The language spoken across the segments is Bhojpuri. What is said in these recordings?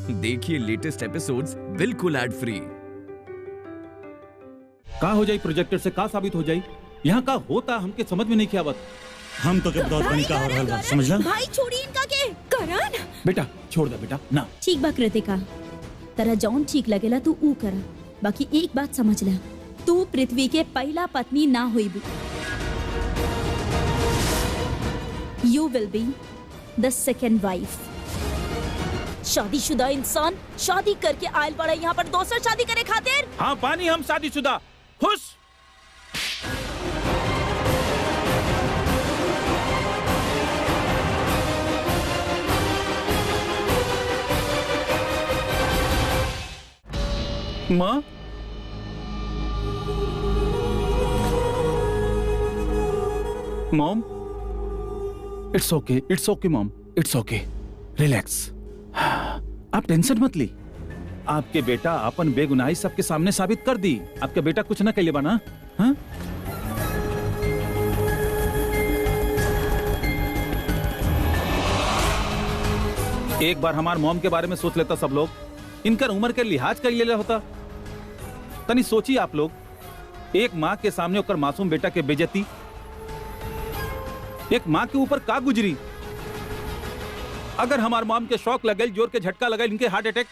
देखिए लेटेस्ट एपिसोड्स बिल्कुल एड फ्री। का हो जाए प्रोजेक्टर से का साबित हो जाए, यहाँ का होता हमके समझ में नहीं क्या बात। हम तो जब दौड़ बनी का हो रहल बा, समझला? भाई छोड़ी इनका के करण। बेटा छोड़ दे बेटा ना। ठीक बा कृतिका, तेरा जौन ठीक लगेला तू ऊ कर। बाकी एक बात समझ ले, तू पृथ्वी के पहला पत्नी ना हुई भी। You will be the second wife। शादीशुदा इंसान शादी करके आयल पड़ा यहाँ पर दूसरा शादी करे खातिर। हाँ पानी हम शादीशुदा खुश। माँ mom it's okay mom, it's okay, relax. आप टेंशन मत ली। आपके बेटा अपन बेगुनाही सबके सामने साबित कर दी। आपका बेटा कुछ ना कहिए बना। हाँ? एक बार हमार मॉम के बारे में सोच लेता सब लोग, इनकर उम्र के लिहाज कर ले होता। तनी सोचिए आप लोग, एक माँ के सामने होकर मासूम बेटा के बेइज्जती, एक माँ के ऊपर का गुजरी। अगर हमार मॉम के शौक लगल, जोर के झटका लगल, इनके हार्ट अटैक।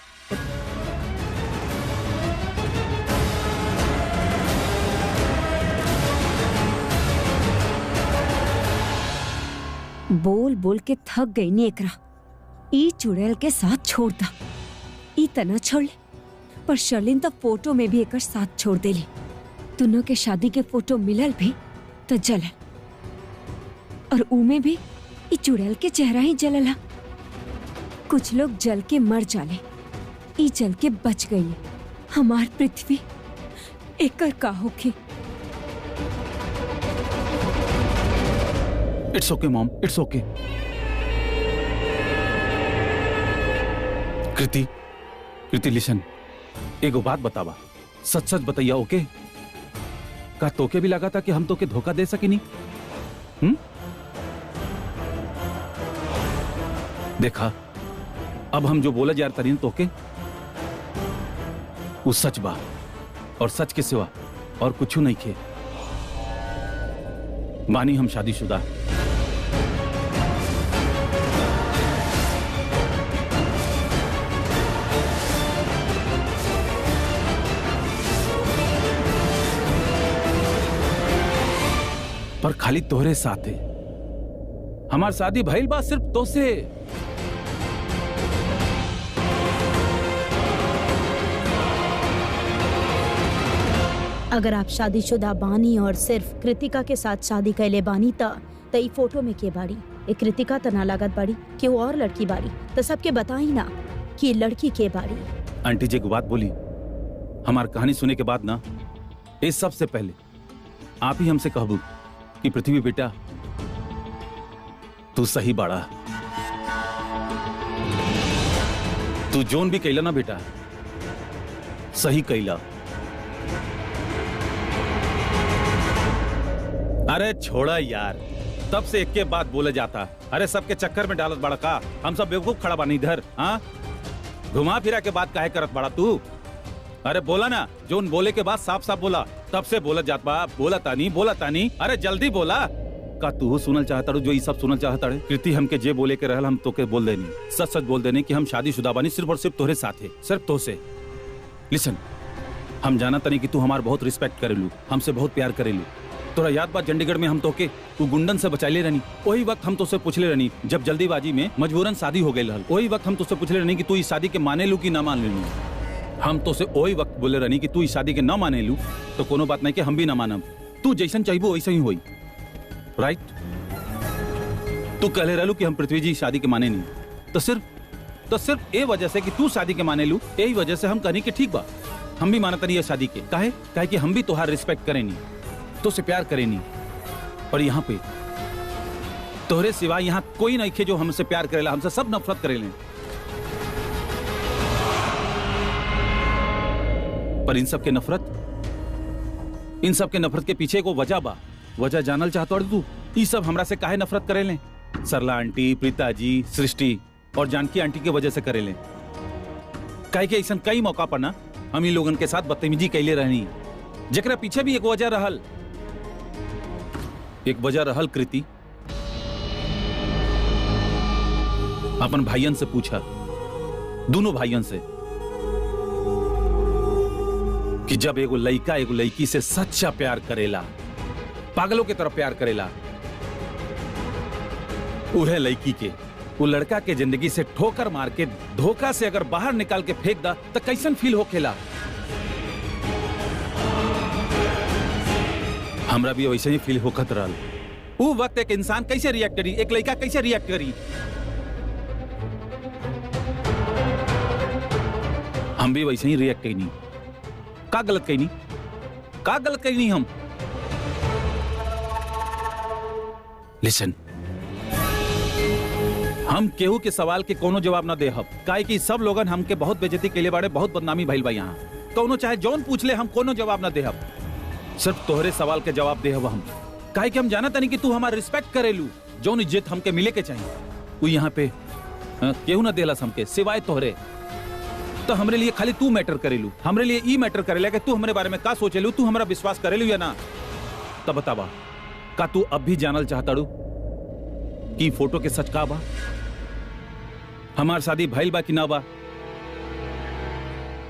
बोल बोल के थक गई नी एकरा। ई चुड़ैल के साथ छोड़ दा, ई तना छोड़ ले। पर शर्लिन तो फोटो में भी एकर साथ छोड़ देली। दोनों के शादी के फोटो मिलल भी तो जलल, और ऊमे भी ई चुड़ैल के चेहरा ही जलला। कुछ लोग जल के मर जाले, ई जल के बच गई है। हमार पृथ्वी एकर का होके। इट्स ओके मॉम, इट्स ओके। कृति लिसन, एगो बात बतावा, सच सच बताइया। ओके का तोके भी लगा था कि हम तोके धोखा दे सके नहीं? देखा, अब हम जो बोले जा रहे तरीन तोके वो सच बा, और सच के सिवा और कुछ नहीं खे। मानी हम शादीशुदा। पर खाली तोहरे साथ है। हमार शादी भइल बा सिर्फ तो से। अगर आप शादीशुदा बानी और सिर्फ कृतिका के साथ शादी कैले बानी त ई फोटो में के बाड़ी ए कृतिका त ना लागत बाड़ी कि वो और लड़की बाड़ी। तो सबके बताई ना कि ये लड़की के बाड़ी। आंटी जी को बात बोली, हमार कहानी सुने के बाद ना, इस सबसे पहले आप ही हमसे कहबू कि पृथ्वी बेटा तू सही बाड़ा। तू जोन भी कैला ना बेटा, सही कैला। अरे छोड़ा यार, तब से एक के बात बोले जाता। अरे सबके चक्कर में डालत बड़ा का, हम सब बेवकूफ खड़ा बानी इधर। हाँ, घुमा फिरा के बात काहे करत बड़ा तू? अरे बोला ना, जोन बोले के बाद साफ साफ बोला। तब से बोला जात बा, बोला तानी। अरे जल्दी बोला। का तू सुनल चाहता जो ये सब सुनल चाहता? कृति हमके जे बोले के रहल हम तोके बोल देनी, सच सच बोल देनी कि हम शादीशुदा बानी, सिर्फ और सिर्फ तोहरे साथ है, सिर्फ तो से। लिसन, हम जाना तनी कि तू हमार बहुत रिस्पेक्ट करेलू, हमसे बहुत प्यार करेलू। तोरा याद बा चंडीगढ़ में हम तोके तू गुंडन से बचाइले रहनी। वही वक्त हम तुझसे पूछले रहनी, जब जल्दीबाजी में मजबूरन शादी हो गई रहल। वही वक्त हम तुझसे पूछले रहनी कि तू इस शादी के माने लू कि ना मान लू। हम तो से वही वक्त बोले रहनी कि तू इस शादी के ना माने लू तो कोनो बात नहीं कि हम भी ना मानब। तू जैसन चाहिए वैसे ही होई, राइट? तू कहले रहलू कि हम पृथ्वी जी शादी के माने नहीं, तो सिर्फ ए वजह से कि तू शादी के माने लू, यही वजह से हम कहनी कि ठीक बा, हम भी मानत नहीं है शादी के। काहे कि हम भी तोहार रिस्पेक्ट करे नहीं, तो से प्यार करे नहीं। पर यहाँ पे तोहरे सिवा यहाँ कोई नहीं खे जो हमसे प्यार करेला, हमसे सब नफरत करेले। पर इन सब के नफरत के पीछे को वजह बा। वजह जानल चाहता तू? ये सब हमरा से काहे नफरत करेले? सरला आंटी, प्रीता जी, सृष्टि और जानकी आंटी के वजह से करेले। काहे के ऐसा कई मौका पर ना हम इन लोगन के साथ बदतमीजी कैले रहनी, जेकरा पीछे भी एक वजह रहल। एक वजह रहल कृति। अपन भाइयन से पूछा, दोनों भाइयन से, कि जब एगो लड़का एगो लड़की से सच्चा प्यार करेला, पागलों की तरह प्यार करेला, उहे लड़की के वो लड़का के जिंदगी से ठोकर मार के धोखा से अगर बाहर निकाल के फेंक दा तो कैसन फील होखेला। हमरा भी वैसे ही फील होखत रहल। वो वक्त एक इंसान कैसे रिएक्ट करी, एक लड़का कैसे रिएक्ट करी, हम भी वैसे ही रिएक्ट कहीं नहीं। का गलत कहीं नहीं, का गलत कहीं नहीं हम। लिसन, हम केहू के सवाल के कोनो जवाब ना दे हब, काहे कि सब लोगन हमके बहुत बेइज्जती के लिए बाड़े, बहुत बदनामी भइल बा यहाँ। कोनो चाहे जौन पूछ ले, हम कोनो जवाब ना दे हब, सिर्फ तोहरे सवाल के जवाब दे हब हम। काहे कि हम जानत नहीं कि तू हमार रिस्पेक्ट करेलू, जौन इज्जत हमके मिले के चाहिए वो यहाँ पे केहू ना देलस हमके सिवाय तोहरे। तो हमरे लिए खाली तू मैटर करेलू, हमरे लिए ई मैटर करेला कि तू हमारे बारे में का सोचेलू, तू हमारा विश्वास करेलू या ना। तब बतावा, का तू अब भी जानल चाहताड़ू कि फोटो के सच का बा, हमार शादी भइल बा कि ना बा?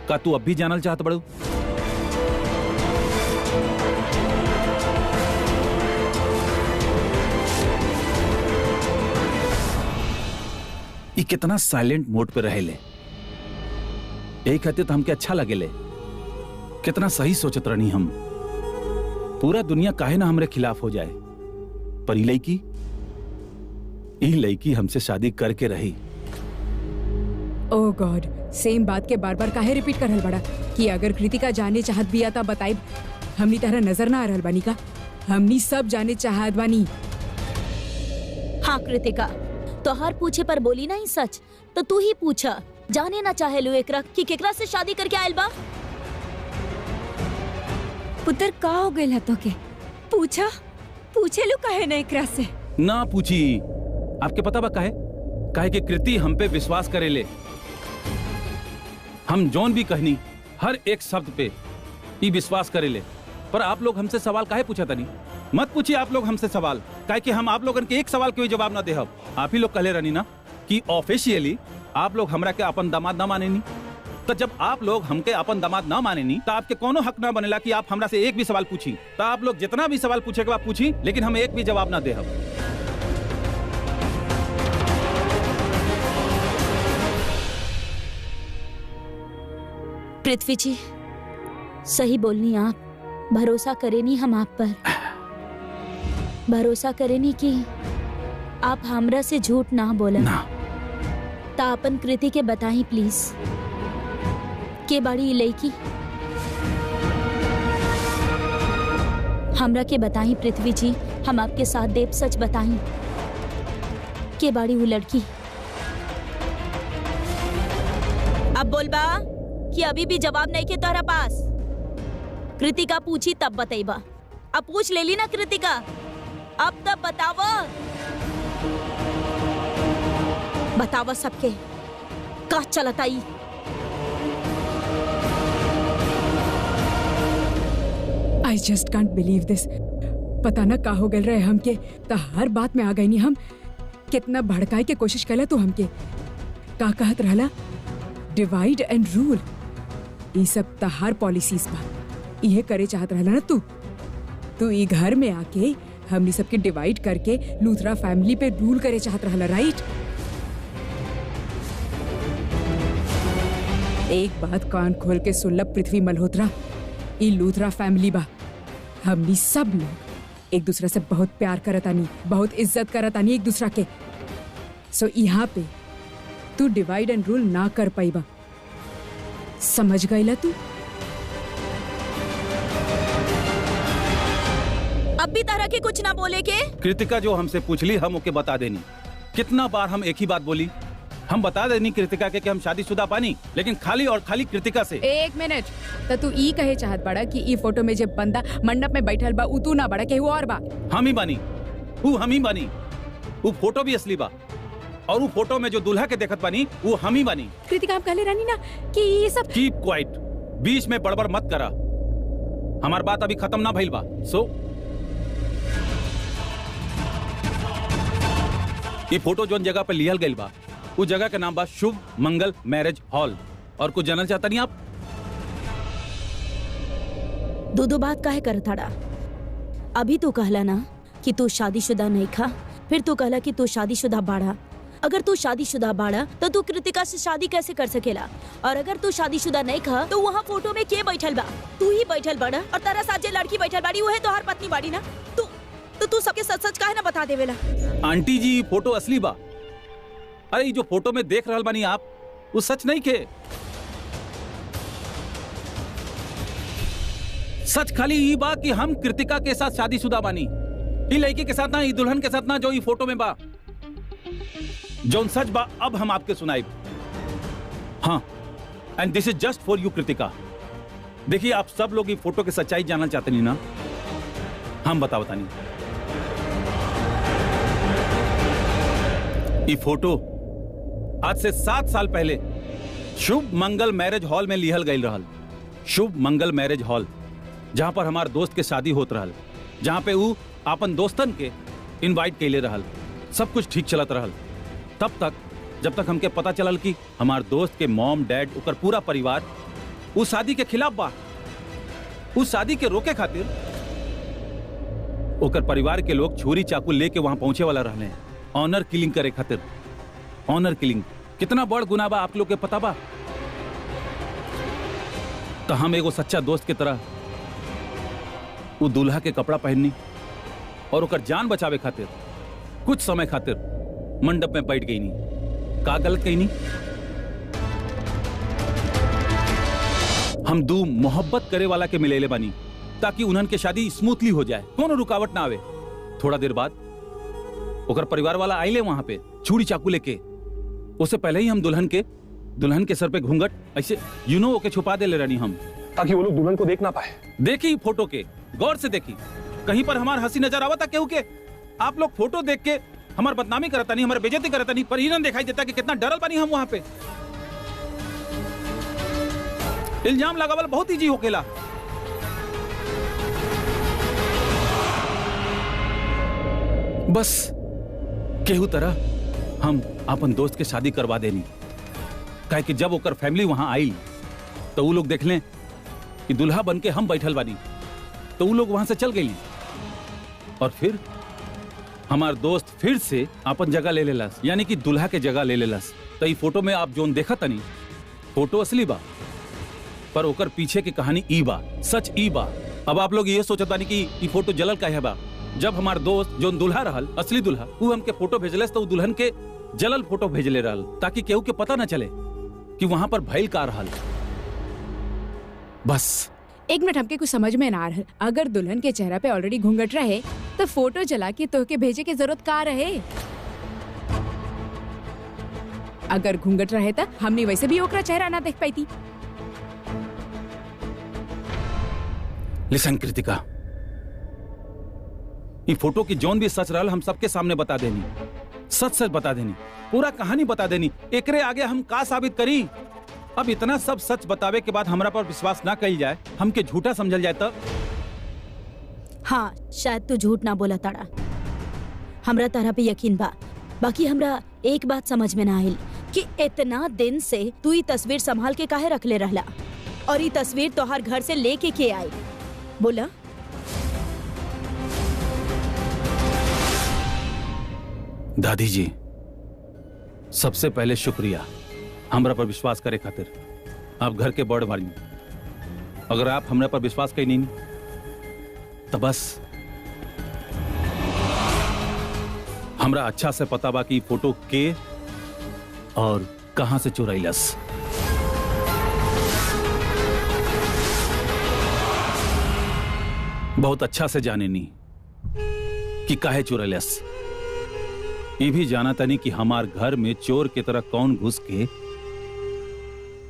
का तू अब भी जानल चाहत बड़ू? ये कितना साइलेंट मोड पे रहेले, यही खातिर तो हमके अच्छा लगेले। कितना सही सोचत रहनी हम, पूरा दुनिया काहे ना हमरे खिलाफ हो जाए, पर ई लड़की हमसे शादी करके रही। ओह गॉड, सेम बात के बार बार काहे रिपीट करल बड़ा कि अगर कृतिका जाने चाहत भी आता बताई, हमनी तरह नजर ना आ रहल बानी का? हमनी सब जाने चाहत बानी। हाँ कृतिका, तोहार पूछे पर बोली नहीं सच, तो तू ही पूछा, जाने ना चाहे लो एकरा कि केकरा से शादी करके आयल बा? पुत्र का हो गइल तो के पूछा, पूछे लो काहे ना एकरा से? ना पूछी, आपके पता बा काहे कि कृति हम पे विश्वास करेले। हम जौन भी कहनी हर एक शब्द पे ही विश्वास करेले, पर आप लोग हमसे सवाल काहे पूछा तनी? मत पूछिए आप लोग हमसे सवाल, काहे कि हम आप लोगन के एक सवाल के जवाब ना देहब। आप ही लोग कहले रहनी ना कि ऑफिशियली आप लोग हमरा के अपन दामाद ना मानेनी, तो जब आप लोग हमके अपन दामाद ना मानेनी तो आपके कोनो हक ना बनेला कि आप हमरा से एक भी सवाल पूछी। तो आप लोग जितना भी सवाल पूछे के बाद पूछी, लेकिन हम एक भी जवाब ना देहब। पृथ्वी जी सही बोलनी, आप भरोसा करेनी हम आप पर, भरोसा करेनी कि आप हमरा से झूठ ना बोलन। ता अपन कृति के बताई प्लीज, के बाड़ी लड़की हमरा के बताई पृथ्वी जी, हम आपके साथ देव सच बताई, के बाड़ी वो लड़की। अब बोलबा कि अभी भी जवाब नहीं के तोहरा पास? कृतिका पूछी तब बताइबा, अब पूछ ले ली ना कृतिका, अब तब बतावा, बतावा सबके का चलता ई। आई जस्ट कांट बिलीव दिस। पता ना का हो गल रहे हमके, तो हर बात में आ गई नहीं हम। कितना भड़काए के कोशिश कला तू हमके, का कहत रहला डिवाइड एंड रूल, ये सब तहार पॉलिसीज बा, ये करे चाहत रहला ना तू ई घर में आके हमनी सबके डिवाइड करके लूथरा फैमिली पे रूल करे चाहत रहला, राइट? एक बात कान खोल के सुन ला पृथ्वी मल्होत्रा, ई लूथरा फैमिली बा, हमनी सब लोग एक दूसरा से बहुत प्यार करतानी, बहुत इज्जत करतानी एक दूसरा के। सो यहाँ पे तू डिवाइड एंड रूल ना कर पाईबा, समझ गईला तू? अब भी तरह के कुछ ना बोले के? कृतिका जो हमसे पूछ ली हम ओके बता देनी। कितना बार हम एक ही बात बोली, हम बता देनी कृतिका के कि हम शादीशुदा पानी, लेकिन खाली और खाली कृतिका से। एक मिनट, तो तू ई कहे चाहत बड़ा कि ई फोटो में जब बंदा मंडप में बैठल बा उ तू ना बड़ा, केहू और बा? हम ही बानी, वो हम ही बानी, वो फोटो भी असली बा और वो फोटो में जो दूल्हा के देखत बानी वो हम ही बानी। कृतिका आप कहले रानी ना कि ये सब कीप क्वाइट, बीच में बड़बड़ मत करा। हमार बात अभी खत्म ना भइल बा। सो ये फोटो जोन जगह पे लियल गइल बा उस जगह के नाम बा शुभ मंगल मैरिज हॉल। और कुछ जानना चाहता नहीं आप? दो बात काहे कर थाड़ा? अभी तू कहला ना कि तू शादीशुदा नहीं खा, फिर तू कहला कि तू शादीशुदा बाड़ा। अगर तू शादीशुदा बाड़ा तो तू कृतिका से शादी कैसे कर सकेला? और अगर तू शादीशुदा नहीं खा तो वहाँ फोटो में के बैठल बा? तू ही बैठल बाड़ा और तेरा साथ जे लड़की बैठल बाड़ी वो है तोहार पत्नी बाड़ी ना। तू सबके सच सच काहे ना बता देवेला? आंटी जी फोटो असली बा। अरे ये जो फोटो में देख रहल बानी आप वो सच नहीं के। सच खाली ये बा कि हम कृतिका के साथ शादीशुदा बानी। ये लड़की के साथ ना, ये दुल्हन के साथ ना जो ये फोटो में बा। जौन सच बा अब हम आपके सुनाई। हाँ, and this is just for you Kritika. देखिए आप सब लोग ये फोटो की सच्चाई जानना चाहते नहीं ना? हम बताता नहीं। ये फोटो आज से 7 साल पहले शुभ मंगल मैरिज हॉल में लिहल गई रहल। शुभ मंगल मैरिज हॉल जहां पर हमार दोस्त के शादी होत रहल, जहां पे वो अपन दोस्तन के इनवाइट कैले रहल। सब कुछ ठीक चलत रहल तब तक जब तक हमके पता चलल कि हमार दोस्त के मॉम डैड ओकर पूरा परिवार उस शादी के खिलाफ बा। उस शादी के रोके खातिर ओकर परिवार के लोग छुरी चाकू लेके वहां पहुंचे वाला रहले हैं ऑनर किलिंग करे खातिर। ऑनर किलिंग कितना बड़ गुनाह बा आप लोग के पता बा? तो हम एगो सच्चा दोस्त के तरह वो दूल्हा के कपड़ा पहननी और ओकर जान बचावे खातिर कुछ समय खातिर मंडप में बैठ गई नहीं। का गलत कही नहीं? हम दो मोहब्बत करे वाला के मिलेले बानी ताकि उन्हन के शादी स्मूथली हो जाए, कोनो रुकावट ना आवे। थोड़ा देर बाद ओकर परिवार वाला आइले वहां पे छुरी चाकू लेके। उससे पहले ही हम दुल्हन के सर पे घूंघट ऐसे ओके छुपा दे ले रानी हम, ताकि वो लोग दुल्हन को देख ना पाए। देखी फोटो के गौर से देखी, कहीं पर हमार हंसी नजर आवा था केहू के? आप लोग फोटो देख के हमार बदनामी करता नहीं, हमारे बेइज्जती करता नहीं, पर ही ना दिखाई देता कि कितना डरल पानी हम वहां पे। इल्जाम लगावल बहुत इजी होकेला। बस केहू तरह हम अपन दोस्त के शादी करवा देनी। काहे कि जब ओकर फैमिली वहां आई तो वो लोग देख लें कि दुल्हा बन के हम बैठल बानी, तो वो लोग वहां से चल गई। और फिर हमार दोस्त फिर से अपन जगह ले लेलस, यानी कि दुल्हा के जगह ले लेलस। तो ये फोटो में आप जोन देखा तनी फोटो असली बा, पर ओकर पीछे की कहानी ई बा, सच ई बा। अब आप लोग ये सोचत बानी कि ये फोटो जलल काहे बा? जब हमार दोस्त जोन दुल्हा रहल, असली दुल्हा, वो हमके फोटो भेजलस तो दुल्हन के जलल फोटो भेजले रहल ताकि केहू के पता ना चले कि वहां पर भइल का रहल। बस एक मिनट, हमके कुछ समझ में ना आ रहा। अगर दुल्हन के चेहरा पे ऑलरेडी घूंघट रहे तो फोटो जला के तोहके भेजे की जरूरत का रहे? अगर घूंघट रहे तो हमने वैसे भी ओकरा चेहरा ना देख पाई थी। लिसन कृतिका, ये फोटो की जोन भी सच रहल हम सबके सामने बता देनी, सच सच बता देनी, पूरा कहानी बता देनी। एकरे आगे हम का साबित करी? अब इतना सब सच बतावे के बाद हमरा पर विश्वास ना कइल जाए, हमके झूठा समझल जाए तो? हाँ, शायद तू झूठ ना बोला ताड़ा, हमरा तारा पे यकीन बा। बाकी हमरा एक बात समझ में ना आइल कि इतना दिन से तू ये तस्वीर संभाल के काहे रख ले रहला, और ये तस्वीर तोहार घर से लेके के आई? बोला। दादी जी, सबसे पहले शुक्रिया हमरा पर विश्वास करे खातिर। आप घर के बड़ बानी, अगर आप हमरा पर विश्वास कहीं नहीं तो बस हमरा अच्छा से पता बा कि फोटो के और कहां से चुराइलस। बहुत अच्छा से जाने नी कि काहे चुराइलस। ये भी जाना तनी कि हमार घर में चोर की तरह कौन घुस के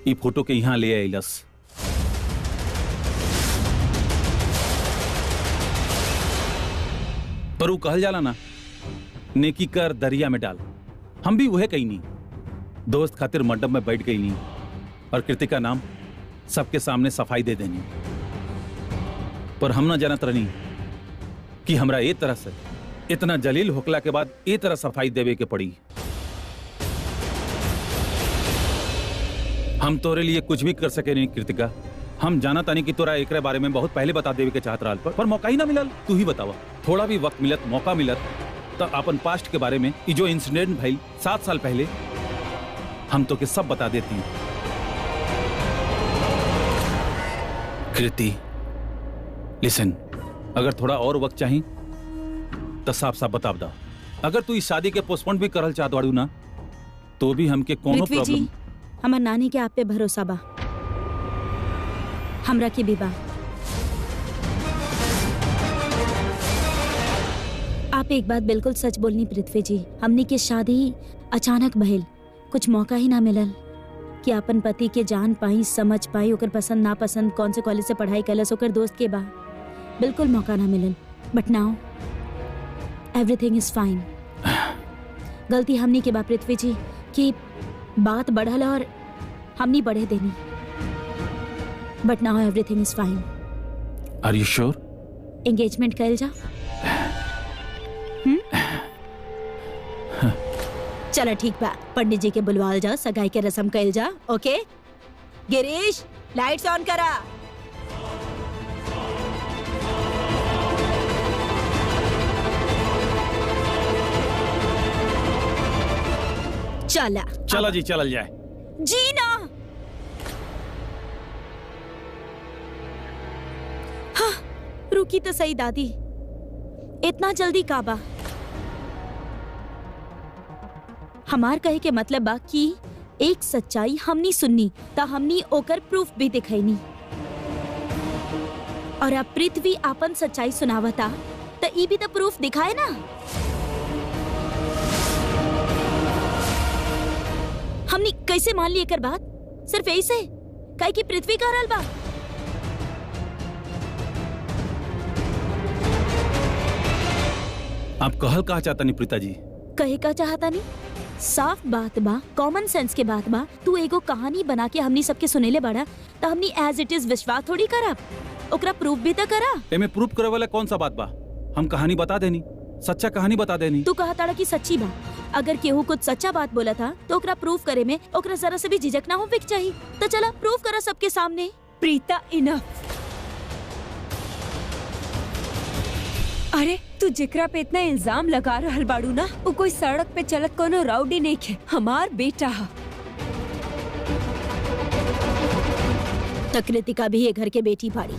ये फोटो के यहां ले आइलस। पर वो कहल जाला ना, नेकी कर दरिया में डाल। हम भी वह कही नहीं, दोस्त खातिर मंडप में बैठ गई नहीं और कृतिका नाम सबके सामने सफाई दे देनी। पर हम ना जानत रहनी कि हमरा ए तरह से इतना जलील होकला के बाद ए तरह सफाई देवे के पड़ी। हम तोरे लिए कुछ भी कर सके नहीं कृतिका। हम जाना तानी कि तोरा एकरे बारे में बहुत पहले बता देवे के चाहत रहल, पर मौका ही ना मिलल। तू ही बतावा, थोड़ा भी वक्त मिलत, मौका मिलत तो अपन पास्ट के बारे में, जो इंसिडेंट भइल 7 साल पहले, हम तो के सब बता देती। कृति लिसन, अगर थोड़ा और वक्त चाहिए तो साफ साफ बता दा। अगर तू इस शादी के पोस्टपोन भी करल चाहत बाड़ू ना तो भी हमके कोनो पृथ्वी जी, प्रॉब्लम। हमार नानी के आप पे भरोसा बा, हमरा के भी बा। आप एक बात बिल्कुल सच बोलनी पृथ्वी जी, हमनी के शादी अचानक भइल, कुछ मौका ही ना मिलल कि अपन पति के जान पाई, समझ पाई, ओकर पसंद ना पसंद, कौन से कॉलेज से पढ़ाई कैलस, ओकर दोस्त के बा, बिल्कुल मौका ना मिलल। बट नाउ एवरीथिंग इज फाइन। गलती हमनी के बा पृथ्वी जी कि बात बढ़ल और हमनी बढ़े देनी। But now everything is fine. Are you sure? Engagement कैल जा। चलो ठीक बा, पंडित जी के बुलवाल जा, सगाई के रस्म कैल जा। ओके गिरीश, लाइट्स ऑन करा। चला चला जी, चलल जाए। जी ना। हाँ, रुकी तो सही दादी, इतना जल्दी काबा? हमार कहे के मतलब बा कि एक सच्चाई हमनी सुननी ता हमनी ओकर प्रूफ भी दिखैनी, और अब पृथ्वी आपन सच्चाई सुनावता तो ई भी तो प्रूफ दिखाए ना। हमनी कैसे मान ली एकर बात? सिर्फ ऐसे काहे कि पृथ्वी कह रहल बा। आप कहल कहा चाहता नहीं प्रीता जी? कहे का चाहता नहीं, साफ बात बा, कॉमन सेंस के बात बा। तू एगो कहानी बना के हमनी सबके सुनेले बड़ा तो हमनी एज इट इज विश्वास थोड़ी करब, ओकरा प्रूफ भी तो करा। एमे प्रूफ करे वाला कौन सा बात बा? हम कहानी बता देनी, सच्चा कहानी बता देनी। तू कहा ताड़ा कि सच्ची बा। अगर केहू कुछ सच्चा बात बोला था तो ओकरा प्रूफ करे में ओकरा जरा से भी झिझक ना हो विक चाहिए। तो चला प्रूफ करा सबके सामने। प्रीता इनफ। अरे तू जिकरा पे इतना इल्जाम लगा रहल बाड़ू ना, वो कोई सड़क पे चलत कोनो राउडी नहीं खे, हमार बेटा हा। तो कृतिका भी ये घर के बेटी बाड़ी,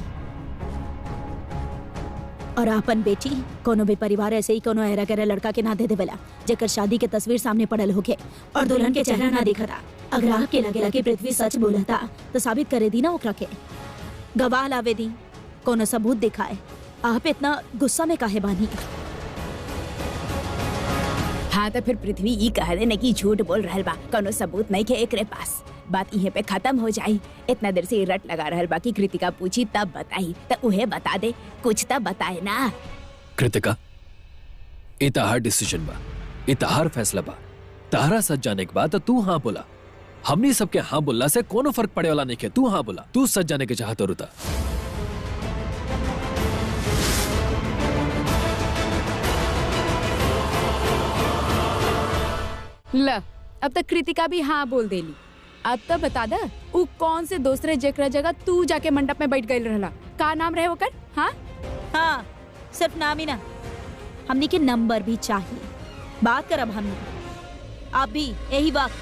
और आपन बेटी कोनो भी परिवार ऐसे ही कोनो ऐरा गैरा लड़का के ना दे देवेला जेकर शादी के तस्वीर सामने पड़ल होके और दुल्हन के चेहरा ना दिखता। अगर आपके लगेला कि पृथ्वी सच बोलता तो साबित करे दी ना ओकरा के, गवाह लावे दी, कोनो सबूत दिखाए। आप इतना गुस्सा में काहे बानी? हाँ तो फिर पृथ्वी ई कह दे न कि झूठ बोल रहल बा, कोनो सबूत नहीं के एकरे पास, बात इहे पे खत्म हो जाई। इतना देर से रट लगा रहल बा कि कृतिका पूछी तब बताई, तो उहे बता दे, कुछ तब बताए ना। कृतिका, ये तहार डिसीजन बा, ये तहार फैसला बा। तहारा सच जाने के बाद तू हाँ बोला, हमनी सबके हाँ बोलला से कोनो फर्क पड़े वाला नहीं के। तू हाँ बोला, तू सच जाने के चाहत रुता। ल अब तक कृतिका भी हाँ बोल देली। अब तो बता दा उ कौन से दूसरे जेकरा जगह तू जाके मंडप में बैठ गई रहला, का नाम रहे ओकर? हाँ हाँ, सिर्फ नाम ही ना, हमनी के नंबर भी चाहिए। बात करब हमनी आप भी यही वक्त।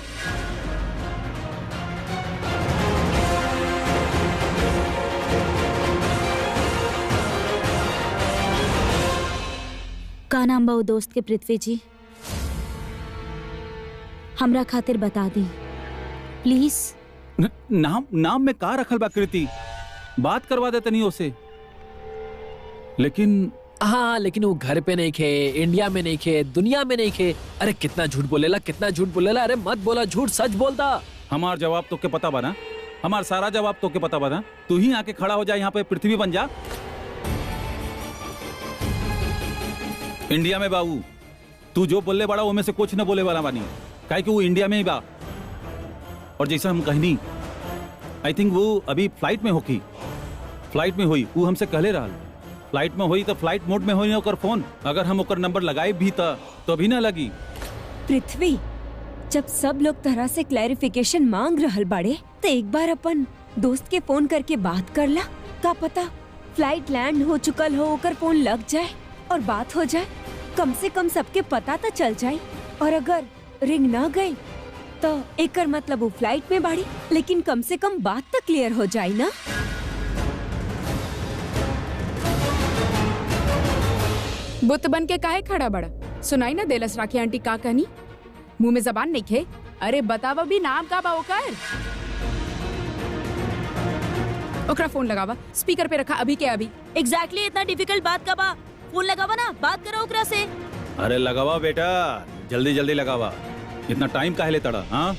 का नाम बा दोस्त के पृथ्वी जी? हमरा खातिर बता दी प्लीज। नाम में का रखल बा कृति? बात करवा दे तनी उसे। लेकिन हाँ, लेकिन वो घर पे नहीं खे, इंडिया में नहीं खे, दुनिया में नहीं खे। अरे कितना झूठ बोलेला, कितना झूठ बोलेला। अरे मत बोला झूठ, सच बोलता। हमार जवाब तो के पता बना, हमार सारा जवाब तो के पता बना। तू ही आके खड़ा हो जा यहाँ पे, पृथ्वी बन जा। इंडिया में बाबू तू जो बोलने बड़ा वो में से कुछ न बोले वाला बानी। काहे कि वो इंडिया में ही बा और जैसा हम कहनी आई थिंक वो अभी फ्लाइट में होगी, फ्लाइट में हुई। वो हमसे कहले रहा फ्लाइट में हुई तो फ्लाइट मोड में हुई ओकर फोन, अगर हम ओकर नंबर लगाए भी तो भी ना लगी। पृथ्वी, जब सब लोग तरह से क्लैरिफिकेशन मांग रहल बाड़े तो एक बार अपन दोस्त के फोन करके बात कर ला। का पता फ्लाइट लैंड हो चुकल हो, ओकर फोन लग जाए और बात हो जाए। कम से कम सबके पता तो चल जाए। और अगर रिंग ना गई तो एकर मतलब वो फ्लाइट में बाड़ी, लेकिन कम से कम बात तो क्लियर हो जाए ना। बुत बन के काहे खड़ा बड़ा? सुनाई ना देलस राखी आंटी का कहनी? मुंह में जबान नहीं खे? अरे बतावा भी नाम का बा ओकर। ओकरा फोन लगावा, स्पीकर पे रखा अभी के अभी। एग्जैक्टली इतना डिफिकल्ट बात का बा? फोन लगावा ना, बात करो ओकरा से। अरे लगावा बेटा, जल्दी जल्दी लगावा, इतना टाइम काहे लेता रहा? हाँ,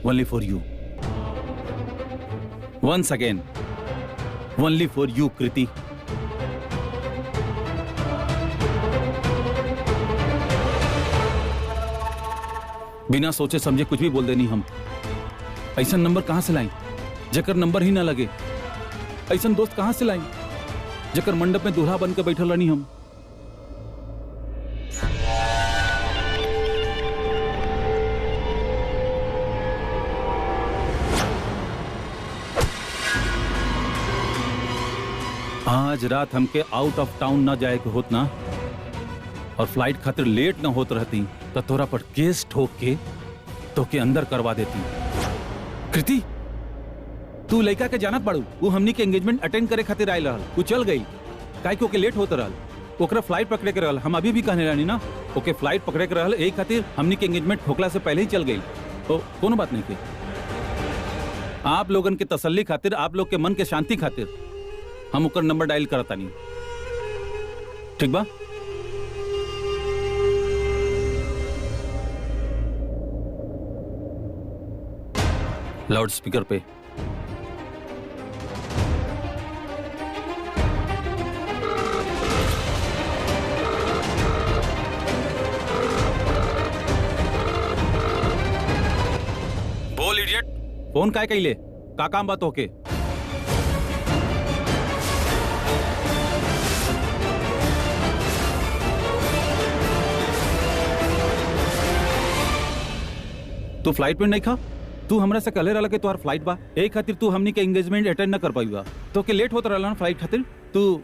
only for you, once again, only for you Kriti. बिना सोचे समझे कुछ भी बोल देनी हम। ऐसा नंबर कहां से लाई जेकर नंबर ही ना लगे? ऐसा दोस्त कहां से लाई जेकर मंडप में दूल्हा बन के बैठल रहनी हम? आज रात हमके आउट ऑफ टाउन ना जाए के होत ना, और फ्लाइट खातिर लेट ना होत रहती तो तोरा पर केस ठोक के तो के अंदर करवा देती। कृति, तू लड़का के जानत पड़ू, वो हमनी के एंगेजमेंट अटेंड करे खातिर आयल रहल, तू चल गई काहे कि ओके लेट होत रहल। ओकरा फ्लाइट पकड़े के रहल, हम अभी भी कहने रहनी ना ओके फ्लाइट पकड़े के रहल, यही खातिर हमनी के एंगेजमेंट ठोकला से पहले ही चल गई। तो कोनो बात नहीं के, आप लोगन के तसल्ली खातिर, आप लोग के मन के शांति खातिर हम ओकर नंबर डायल करता नहीं, ठीक बा? लाउड स्पीकर पे। बोल इडियट, फोन काय कइले? का काम बात होके? तू फ्लाइट में नहीं खा? तू हमरा से कहले रहला कि तोहार फ्लाइट बा, एक खातिर तू हमनी के एंगेजमेंट अटेंड न कर पाईबा, तो के लेट होत रहला ना फ्लाइट खातिर। तू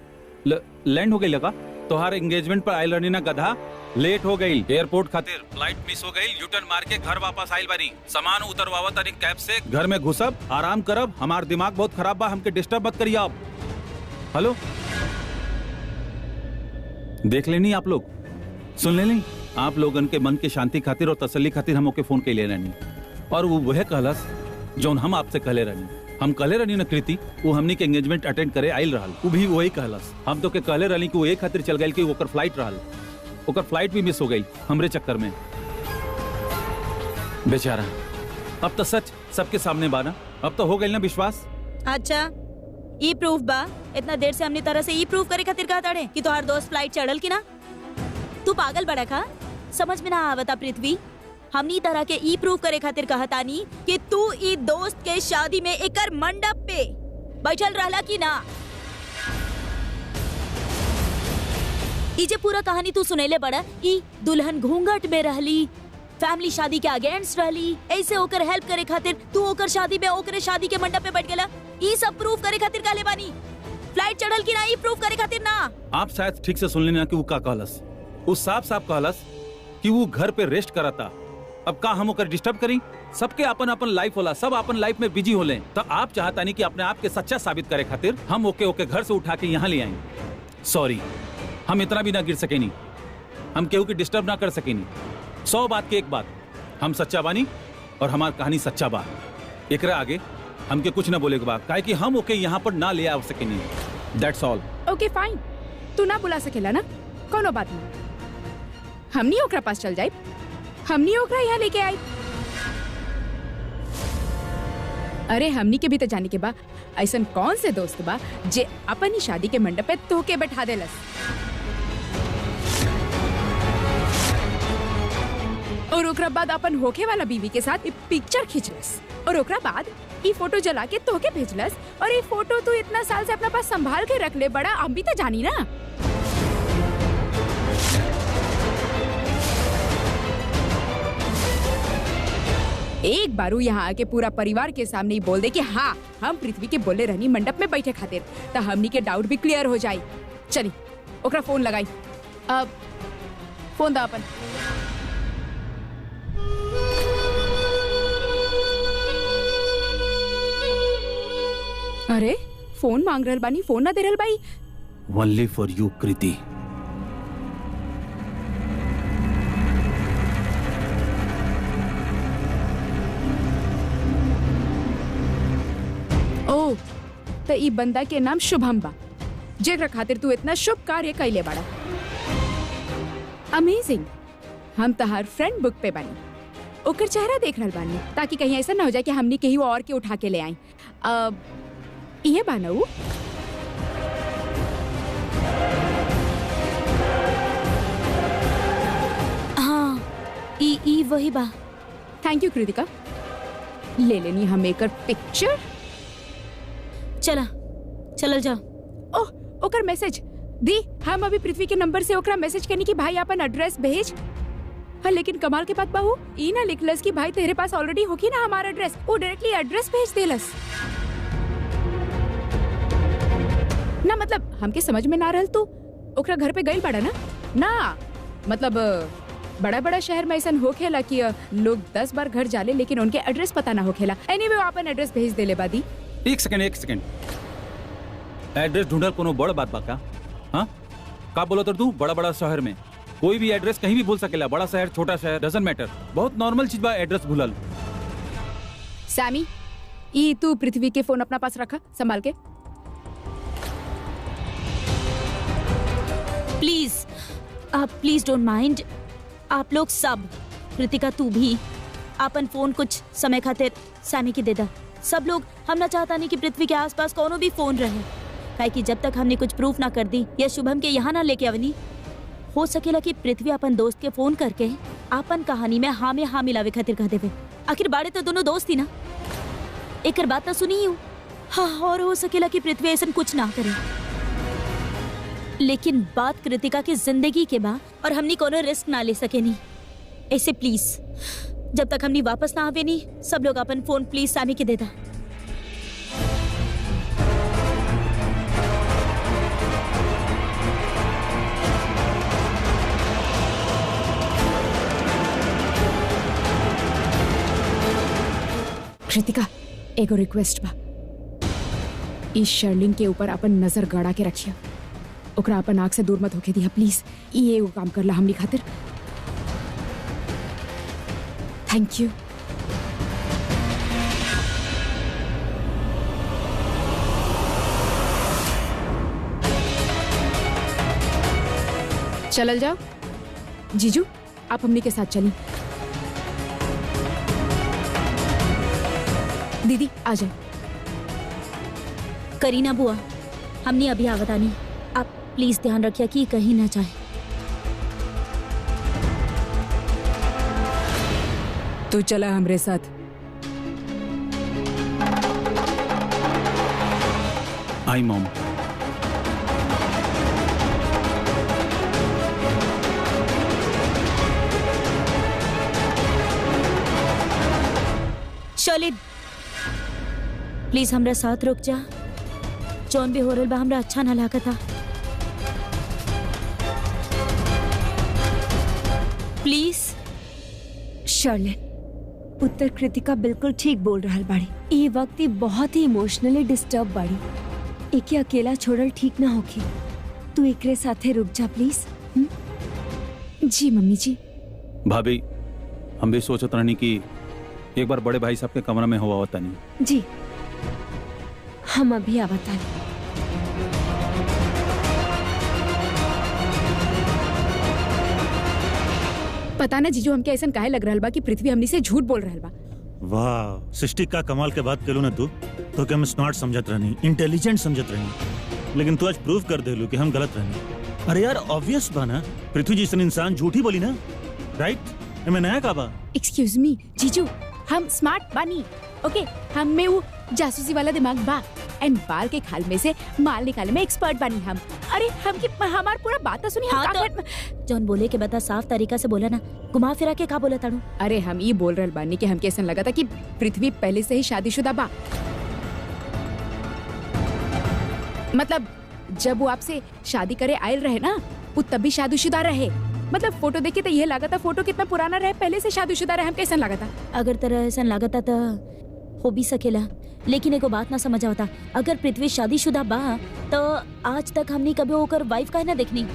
लैंड हो गई लगा, तोहार एंगेजमेंट पर आयल रहनी ना गधा, लेट हो गई एयरपोर्ट खातिर, फ्लाइट मिस हो गई, यूटर्न मार के घर वापस आइल बानी, सामान उतरवावा तानी कैब से, घर में घुसब, आराम करब, हमार दिमाग बहुत खराब बा, हमके डिस्टर्ब मत करिए आप। हेलो, देख लेनी आप लोग, सुन लेनी आप लोगन के मन के शांति खातिर और तसल्ली खातिर हम ओके फोन के ले रहनी, और वो वह कहलस जौन हम आपसे कहले रहनी। हम कहले रहनी न कृति, वो हमनी के एंगेजमेंट अटेंड करे आइल रहल, वो भी वही कहलस। हम तो के कहले रहनी कि वो एक खातिर चल गई कि ओकर फ्लाइट रहल, ओकर फ्लाइट भी मिस हो गई हमरे चक्कर में, बेचारा। अब तो सच सबके सामने बाना, अब तो हो गई ना विश्वास। अच्छा, ई प्रूफ बा? इतना देर से हमने तरह से ई प्रूफ करे खातिर कहा ताड़े कि तोहार दोस्त फ्लाइट चढ़ल की ना? तू पागल बड़ा का? समझ में ना आवता पृथ्वी, हमनी तरह के ई प्रूफ करे खातिर कहतानी कि तू ई दोस्त के शादी में एकर मंडप पे बैठल रहला की ना? ई जे पूरा कहानी तू सुनेले बड़ा, ई दुल्हन घूंघट में रहली, फैमिली शादी के अगेंस्ट रहली, ऐसे ओकर हेल्प करे खातिर तू ओकर शादी में ओकरे शादी के मंडप पे बैठ गेला। ई सब प्रूफ करे खातिर कहले बानी, फ्लाइट चढ़ल की ना, ई प्रूफ करे खातिर ना। आप शायद ठीक से सुन लेना कि वो का कहलस, वो साफ साफ कहलस कि वो घर पे रेस्ट करता। अब का हम ओकर डिस्टर्ब करी? सबके अपन अपन लाइफ होला, सब अपन लाइफ में बिजी होले, तो आप चाहता नहीं कि अपने आप के सच्चा साबित करे खातिर हम ओके घर से उठा के यहाँ ले आए। सॉरी, हम इतना भी ना गिर सके नहीं, हम केहू की डिस्टर्ब ना कर सके नहीं। 100 बात के एक बात, हम सच्चा बानी और हमार कहानी सच्चा बा, एकरा आगे हमके कुछ ना बोले के बा, काहे कि हम ओके यहाँ पर ना ले आ सके नहीं। That's all. ओके फाइन, तू ना बुला सकेला ना, कोनो बात नहीं, हमनी ओकरा पास चल जाए, हमनी ओकरा यहाँ लेके आई। अरे हमनी के भी तो जाने के बा ऐसा कौन से दोस्त बा जे अपनी शादी के मंडप पे तोके बैठा देलस। और ओकरा बाद अपन होखे वाला बीवी के साथ पिक्चर खींचलस और ओकरा बाद ई फोटो जला के तोहके भेजलस और ई फोटो तू इतना साल से अपना पास संभाल के रख ले बड़ा, हम भी तो जानी ना। एक बारू यहाँ आके पूरा परिवार के सामने ही बोल दे कि हाँ हम पृथ्वी के बोले रहनी मंडप में बैठे खातिर, तो हमनी के डाउट भी क्लियर हो जाए। चली ओकरा फोन लगाई, अब फोन दा अपन। अरे फोन मांग रहल बानी, फोन ना दे रहल बाई। Only for you Kriti. ओ तो ई बंदा के नाम शुभम बा, जेकरा खातिर तू इतना शुभ कार्य कैले बाड़ा। अमेजिंग। हम तहार फ्रेंड बुक पे बानी, ओकर चेहरा देख रहल बानी ताकि कहीं ऐसा ना हो जाए कि हमनी कहीं और के उठा के ले आई। ये बानऊ हाँ ई वही बा। थैंक यू कृतिका, ले लेनी हम एकर पिक्चर। चलल जाओ। ओह ओकर मैसेज दी, हम अभी पृथ्वी के नंबर से ओकरा मैसेज करनी कि भाई अपन एड्रेस भेज। हाँ लेकिन कमाल के बात बहू, ई ना लिखलस कि भाई तेरे पास ऑलरेडी होगी ना हमारा एड्रेस, वो डायरेक्टली एड्रेस भेज देलस ना। मतलब हमके समझ में ना रहल तू ओकरा घर पे गइल पड़ा ना मतलब बड़ा बड़ा शहर में ऐसा होखेला कि लोग 10 बार घर जाले लेकिन उनके एड्रेस पता ना होखेला। एनीवे वो अपन एड्रेस भेज देले बादी। एक सेकंड, एड्रेस ढूंढल कोनो बड़ बात बा का? हाँ का बोलो तू? बड़ा बड़ा शहर में कोई भी एड्रेस कहीं भी भूल सकेला, बड़ा शहर छोटा शहर डजंट मैटर, बहुत नॉर्मल चीज बा एड्रेस भूलल। सैमी ई तू पृथ्वी के फोन अपना पास रखा संभाल के। Please don't mind. आप लोग सब, कृतिका तू भी, अपन फोन कुछ समय खातिर सैमी के दे दा। सब लोग, हम ना चाहता नहीं कि पृथ्वी के आसपास कोनो भी फोन रहे, काहे कि जब तक हमने कुछ प्रूफ ना कर दी या शुभम के यहाँ ना लेके आवनी, हो सकेला कि पृथ्वी अपन दोस्त के फोन करके अपन कहानी में हाँ मिलावे खातिर कह देवे। आखिर बाड़े तो दोनों दोस्त ही ना, एक बात तो सुनी हूँ। हाँ और हो सकेला कि पृथ्वी ऐसा कुछ ना करे, लेकिन बात कृतिका की जिंदगी के बा और हमनी कोनो रिस्क ना ले सके नहीं। ऐसे प्लीज जब तक हमनी वापस ना आवे नहीं, सब लोग अपन फोन प्लीज सैमी के देता। कृतिका एगो रिक्वेस्ट बा, इस शर्लिन के ऊपर अपन नजर गड़ा के रखिया, ओकरा अपन आँख से दूर मत होके दिया प्लीज। ये एगो काम करला हमनी खातिर। Thank you. चलल जाओ जीजू, आप हमनी के साथ चलिए। दीदी आ जाए। करीना बुआ, हमने अभी आवतानी, आप प्लीज ध्यान रखिए कि कहीं ना जाए। तू चला हमरे साथ। आई मॉम। शर्लिन प्लीज हमरा साथ रुक जा, जौन भी हो रहल बा हमरा अच्छा ना लागता। प्लीज। शर्लिन, पुत्र कृतिका बिल्कुल ठीक बोल रहल बाड़ी। ये वक्त ही बहुत ही इमोशनली डिस्टर्ब बाड़ी, एके अकेला छोड़ल ठीक ना होगी। तू एकरे साथे रुक जा प्लीज। जी मम्मी जी। भाभी हम भी सोचत रहनी कि एक बार बड़े भाई साहब के कमरा में हुआ होता नहीं। जी हम अभी आवता नहीं। पता ना जीजू हमके ऐसा काहे लग रहल बा कि पृथ्वी हमनी से झूठ बोल रहल बा। वाह सृष्टि का कमाल के बात करूँ ना तू तो क्या मैं स्मार्ट समझत रहनी, इंटेलिजेंट समझत रहनी, लेकिन तू आज प्रूव कर देलू कि हम गलत रहनी। अरे यार ऑब्वियस बा ना, पृथ्वी जैसन इंसान झूठी बोली ना, राइट? एमे नया का बा? एक्सक्यूज मी जीजू, हम स्मार्ट बानी, ओके? हम में वो जासूसी वाला दिमाग बा एंड बाल के खाल में से माल निकालने में एक्सपर्ट बानी हम। अरे हम की हमार पूरा बात तो सुनी। हाँ तो जौन बोले के बता, साफ तरीका से बोला ना, घुमा फिरा के का बोला ताड़ू? अरे हम ये बोल रहल बानी कि हमके ऐसा लगा था कि पृथ्वी पहले से ही शादीशुदा बा। मतलब जब वो आपसे शादी करे आयल रहे ना, वो तब भी शादीशुदा रहे। मतलब फोटो देखे तो ये लगा था फोटो कितना पुराना रहे, पहले से शादीशुदा रहे। हम कैसा लगा था? अगर तरह ऐसा लागता तो हो भी सकेला, लेकिन एको बात ना समझ आवता। अगर पृथ्वी शादीशुदा बा तो आज तक हमने कभी होकर वाइफ का है ना देखनी।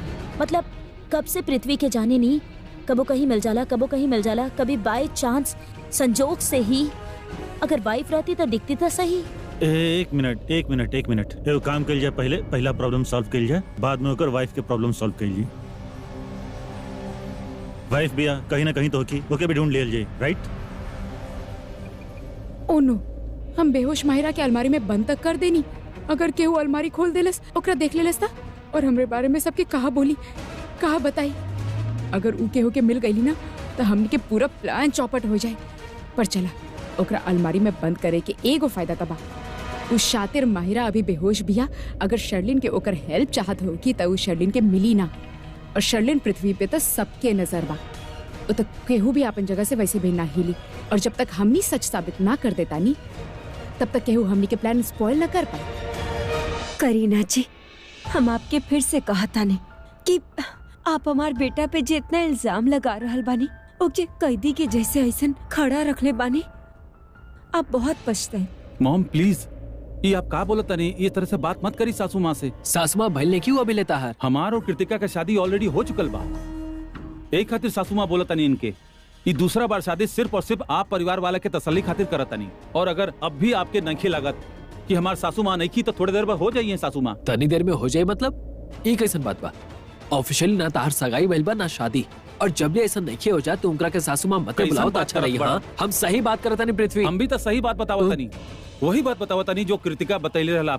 मतलब कब से पृथ्वी के जाने नहीं, कबो कहीं मिल जाला, कबो कहीं मिल जाला, कभी बाय चांस संजोग से ही। अगर वाइफ रहती तो दिखती तो सही। एक मिनट एगो काम कल जाए, पहला प्रॉब्लम सॉल्व कल जाए, बाद में होकर वाइफ के प्रॉब्लम सॉल्व कल जाए। वाइफ भी कहीं ना कहीं तो होकी, ओके भी ढूंढ लिया जाए, राइट? ओ नो, हम बेहोश माहिरा के अलमारी में बंद तक कर देनी। अगर केहू अलमारी खोल देलस, ओकरा देख लेलस था और हमरे बारे में सबके कहा बोली, कहा बताई। अगर ऊ केहू के मिल गई ना तो हमने के पूरा प्लान चौपट हो जाए। पर चला, ओकरा अलमारी में बंद करे के एगो फायदा तबा। उस शातिर माहिरा अभी बेहोश बिया। अगर शर्लिन के ओकर हेल्प चाहत होगी तो शर्लिन के मिली ना। और शर्लिन पृथ्वी पे तो सबके नजर बा, तो केहू भी अपन जगह से वैसे भी ना हिली। और जब तक हमनी सच साबित ना कर देता नी, तब तक केहू हमनी के प्लान स्पॉइल न कर पाए। करीना जी, हम आपके फिर से कहता नहीं कि आप हमार बेटा पे जितना इल्जाम लगा रहल बानी, ओके कैदी के जैसे ऐसन खड़ा रखले बानी, आप बहुत पछताए। मॉम प्लीज, ये आप का बोलता नहीं, ये तरह से बात मत करी सासू माँ से। सासू माँ भइल ने क्यों अभी लेता है? हमार और कृतिका का शादी ऑलरेडी हो चुकल बा। एक खातिर सासू माँ बोलता नहीं इनके, ये दूसरा बार शादी सिर्फ और सिर्फ आप परिवार वाला के तसल्ली खातिर करता नहीं। और अगर अब भी आपके नखी लागत कि हमार सासू माँ नहीं की, तो थोड़ी देर बाद हो जाइए सासू माँ। तनी देर में हो जाए मतलब? ये कैसन बात बा? ऑफिशियली ना तार सगाई भइल बा ना शादी, और जब भी ऐसा नहीं हो जाए तो उनका के सासू माँ मत बुलाओ तो अच्छा रही। हाँ, हम सही बात करता नहीं पृथ्वी। हम भी तो सही बात बतावता नहीं, वही बात बतावता नहीं जो कृतिका बतैले रहला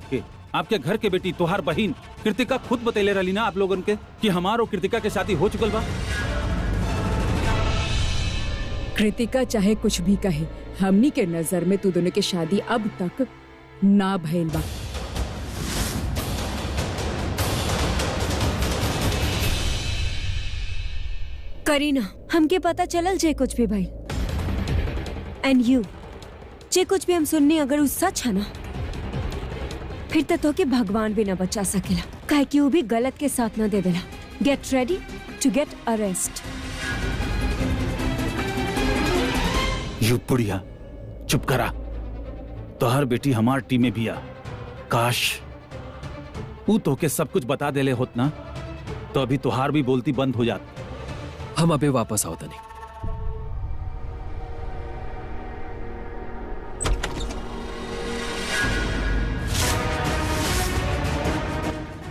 आपके घर के बेटी तोहार बहिन कृतिका खुद बतैले रहली ना आप लोगन के कि हमार और कृतिका के शादी हो चुकल बा। कृतिका चाहे कुछ भी कहे, हमनी के नजर में तू दोनों की शादी अब तक ना भइल बा। करीना, हमके पता चलल जे कुछ भी भाई, एंड यू जे कुछ भी हम सुननी अगर वो सच है ना, फिर तो के भगवान भी ना बचा सकेला, काहे कि वो भी गलत के साथ ना दे देला। Get ready to get arrest. You बुढ़िया, चुप करा। तोहर बेटी हमार टीम में भी आ। काश वो तो के सब कुछ बता देले होत ना, तो अभी तोहार भी बोलती बंद हो जाती। हम अबे वापस आओ तनी।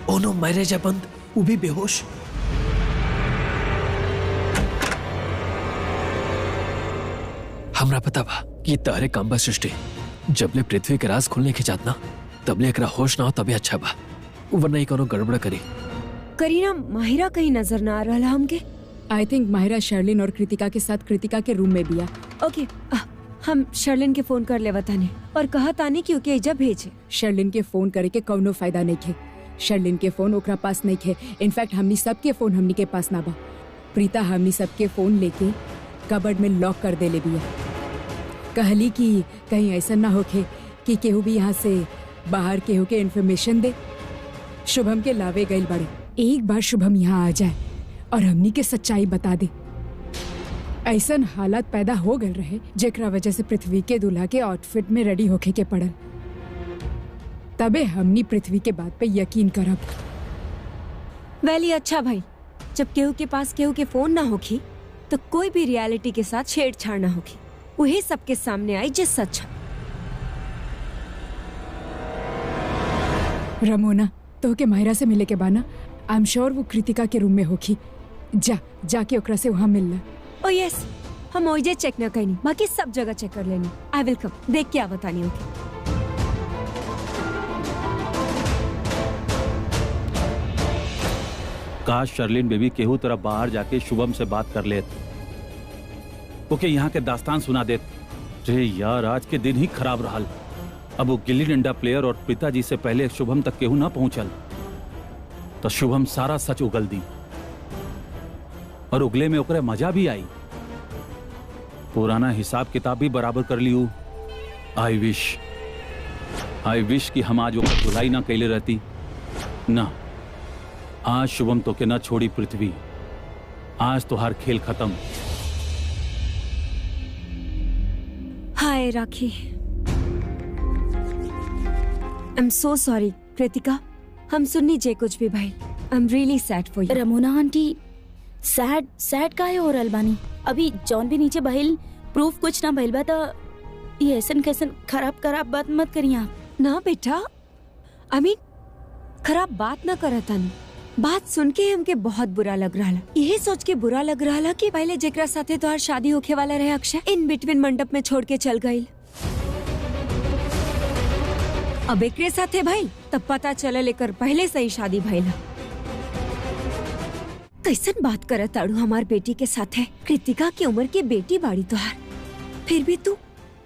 ओ नो, मैरिज बंद, वो भी बेहोश। हमरा पता बा कि तहरे काम बा सृष्टि। जबले पृथ्वी के राज खुलने की जात ना, तबले एकरा होश ना हो तभी अच्छा बा, वरना ही कोनो गड़बड़ करी। करीना, माहिरा कहीं नजर ना आ रहा हमके। आई थिंक माहिरा शर्लिन और कृतिका के साथ कृतिका के रूम में बिया। ओके, हम शर्लिन के फोन कर ले बताने और कहा तानी क्योंकि जब भेजे। शर्लिन के फोन करे के कौनो फायदा नहीं खे। शर्लिन के फोन ओकरा पास नहीं खे। इनफैक्ट हमनी सबके फोन हमनी के पास ना बा। प्रीता हमनी सबके फोन लेके कबर्ड में लॉक कर दे ले बिया। कहली कि कहीं ऐसा ना होखे कि केहू भी यहाँ से बाहर केहू के इन्फॉर्मेशन दे। शुभम के लावे गईल बड़े, एक बार शुभम यहाँ आ जाए और हमनी के सच्चाई बता दे। ऐसन हालात पैदा हो गए रहे जेकरा वजह से पृथ्वी के दूल्हा के आउटफिट में रेडी होके के पड़ल। तबे हमनी पृथ्वी के बात पे यकीन करब। वैली अच्छा भाई, जब केहू के पास केहू के फोन ना होगी तो कोई भी रियलिटी के साथ छेड़छाड़ ना होगी, वही सबके सामने आई जे सच है। रमोना, तो के माहिरा से मिले के बाना, आई एम श्योर वो कृतिका के रूम में होगी। जाके ओकरा से वहाँ मिलना। ओ यस, हम ओइजे चेक ना करनी, बाकी सब जगह चेक कर लेनी। आई विल कम, देख क्या बतानी होगी। काश शर्लिन बेबी केहू तरह बाहर जाके शुभम से बात कर ले। ओके यहाँ के दास्तान सुना दे। रे यार, आज के दिन ही खराब रहल। अब वो गिल्ली डंडा प्लेयर और पिताजी से पहले शुभम तक केहू ना पहुंचल तो शुभम सारा सच उगल दी और उगले में ओकरे मजा भी आई। पुराना हिसाब किताब भी बराबर कर लियू। आई विश कि हम आज ओकर धुलाई ना कैले रहती ना। आज शुभम तो के ना छोड़ी पृथ्वी। आज तो हर खेल खत्म। Hi Rakhi, I am so sorry Kritika, हम सुननी जे कुछ भी भाई। I am really sad for you. Ramona aunty sad काहे हो रहल बानी? अभी जॉन भी नीचे बहिल, प्रूफ कुछ ना बहिल बा त ये ऐसन कैसन खराब बात मत करिए आप। ना बेटा, आई मीन खराब बात ना करता नहीं। बात सुन के हमके बहुत बुरा लग रहा है। यही सोच के बुरा लग रहा है कि पहले जेकरा साथे तोहार शादी होखे वाला रहे अक्षय, इन बिटवीन मंडप में छोड़ के चल गई। अब एकरे साथे भाई तब पता चला लेकर पहले से ही शादी भइला। कैसन बात करत ताड़ू हमार बेटी के साथे? कृतिका की उम्र के बेटी बाड़ी तोहार, फिर भी तू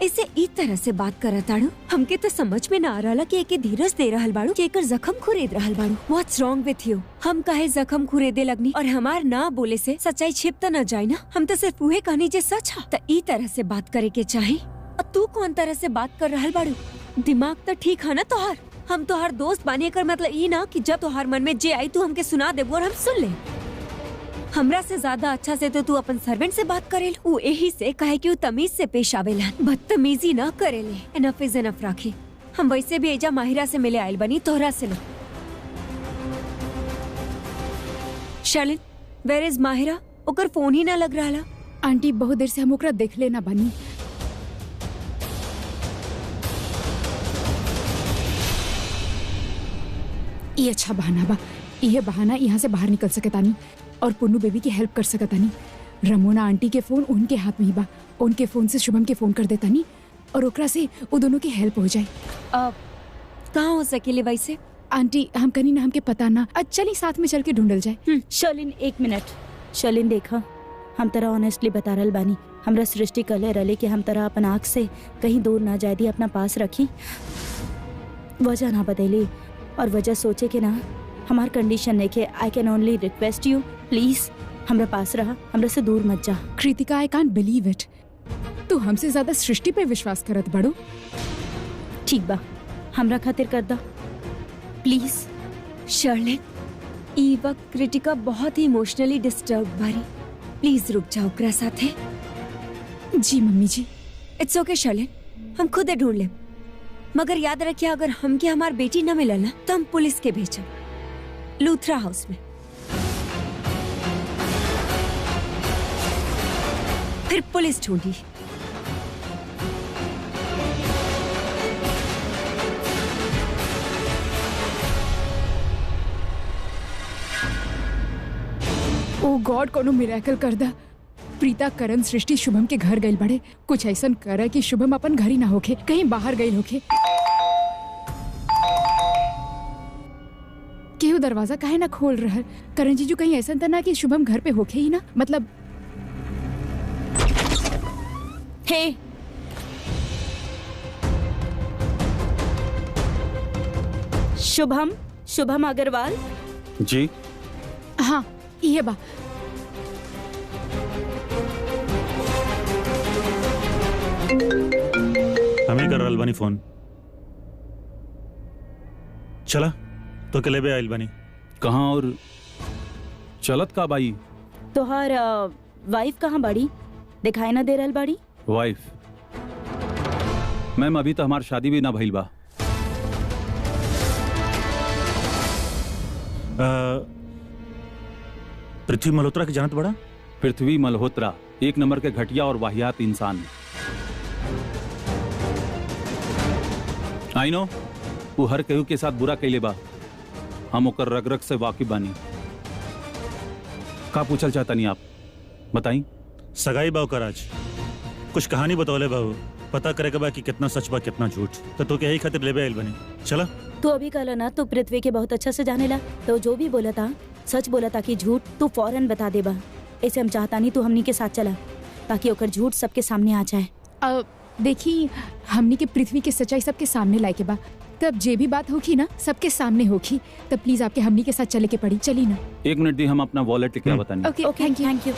ऐसे इस तरह से बात करत ताड़ू। हमके तो समझ में ना आ रहा कि एके धीरज दे रहल बाड़ू कि एकर जख्म खुरेद रहल बाड़ू। What's wrong with you? हम काहे जख्म खुरेदे लगनी? और हमार ना बोले से सच्चाई छिप तो न जाए ना। हम तो सिर्फ उहे कहनी जे सच है। तो ई तरह से बात करे के चाही। और तू कौन तरह से बात कर रहल बाड़ू? दिमाग तो ठीक है ना तोहार? हम तोहार दोस्त बानी, कर मतलब ई ना कि जब तोहार मन में जे आई तू हमके सुना देबो और हम सुन ले। हमरा से ज्यादा अच्छा से तो तू अपन सर्वेंट से बात करेल। वो यही से कहे कि वो तमीज से पेश आवेला, बदतमीजी ना करेले। एनफ इज एनफ राखी। हम वैसे भी एजा माहिरा से मिले आयल बनी, तोहरा से लो। Shalin, where is Mahira? ओकर फोन ही ना लग रहा। आंटी बहुत देर से हम ओकरा देख लेना बानी। ये अच्छा बहाना बा। ये बहाना यहाँ से बाहर निकल सकतानी और पुन्नू बेबी की हेल्प कर सकतानी। रमोना आंटी के फोन उनके हाथ में ही बा। उनके फोन से शुभम के फोन कर देतानी और ओकरा से वो दोनों की हेल्प हो जाए। कहाँ हो सकेले वैसे? आंटी हम कहीं ना, हमके पता ना। चली साथ में चल के ढूंढल जाए। शर्लिन एक मिनट। शर्लिन देखा, हम तरह ऑनेस्टली बता रहल बानी। हमरा सृष्टि कले रले कि हम तरह अपन आँख से कहीं दूर ना जाए दी, अपना पास रखी। वजह ना बदली और वजह सोचे कि ना हमार कंडीशन नहीं के। I can only request you, please हमरा पास रहा, हमरा से दूर मत जा। Kritika, I can't believe it. तू हमसे ज्यादा सृष्टि पे विश्वास करत बड़ो। ठीक बा, हमरा खातिर कर दा प्लीज। शर्लिन, ई वक्त कृतिका बहुत ही इमोशनली डिस्टर्ब बारी। प्लीज रुक जाओ ओकरा साथे। जी मम्मी जी। इट्स ओके शर्लिन, हम खुद ढूंढ ले। मगर याद रखिए, अगर हमके हमार बेटी न मिलल ना तो हम पुलिस के भेजब लूथरा हाउस में। फिर पुलिस ढूंढी। ओ गॉड, कोनो मिरेकल कर दा। प्रीता, करण, सृष्टि शुभम के घर गइल बड़े। कुछ ऐसा करे कि शुभम अपन घर ही ना होखे, कहीं बाहर गइल होखे। केहू दरवाजा काहे ना खोल रहा? करण जीजू, कहीं ऐसा तो ना कि शुभम घर पे होखे ही ना? मतलब हे शुभम अग्रवाल जी। हाँ ये बा। हमें कर रहल बानी फोन। चला तो के लेबे आइल बानी। कहाँ और चलत का बाई? तोहार वाइफ कहाँ बाड़ी? दिखाई ना दे रहल बाड़ी। वाइफ? मैम अभी तो हमार शादी भी ना भइल बा। पृथ्वी मल्होत्रा की जानत बड़ा? पृथ्वी मल्होत्रा एक नंबर के घटिया और वाहियात इंसान। आई नो, वो हर केहू के साथ बुरा कैले बा। हम ओकर रग रग से वाकिफ बानी। का पूछल चाहता नहीं आप? बताई। सगाई बा ओकर आज। कुछ कहानी बतौले बाबू, पता करे के बा कि कितना सच बा कितना झूठ। तो के यही खातिर लेबे आइल बनी। चला। तू अभी कहला ना तू पृथ्वी के बहुत अच्छा से जाने ला, तो जो भी बोला था सच बोला था कि झूठ, तू फौरन बता दे बा। ऐसे हम चाहता नहीं तू हमनी के साथ चला। ताकि ओकर झूठ सबके सामने आ जाए। देखी, हमनी के पृथ्वी के सच्चाई सबके सामने लाए के बा, तब जे भी बात होगी ना सबके सामने होगी, तब प्लीज आपके हमनी के साथ चले के पड़ी। चली ना। 1 मिनट दी, हम अपना वॉलेट क्या बताने। ओके, थैंक यू। Thank you.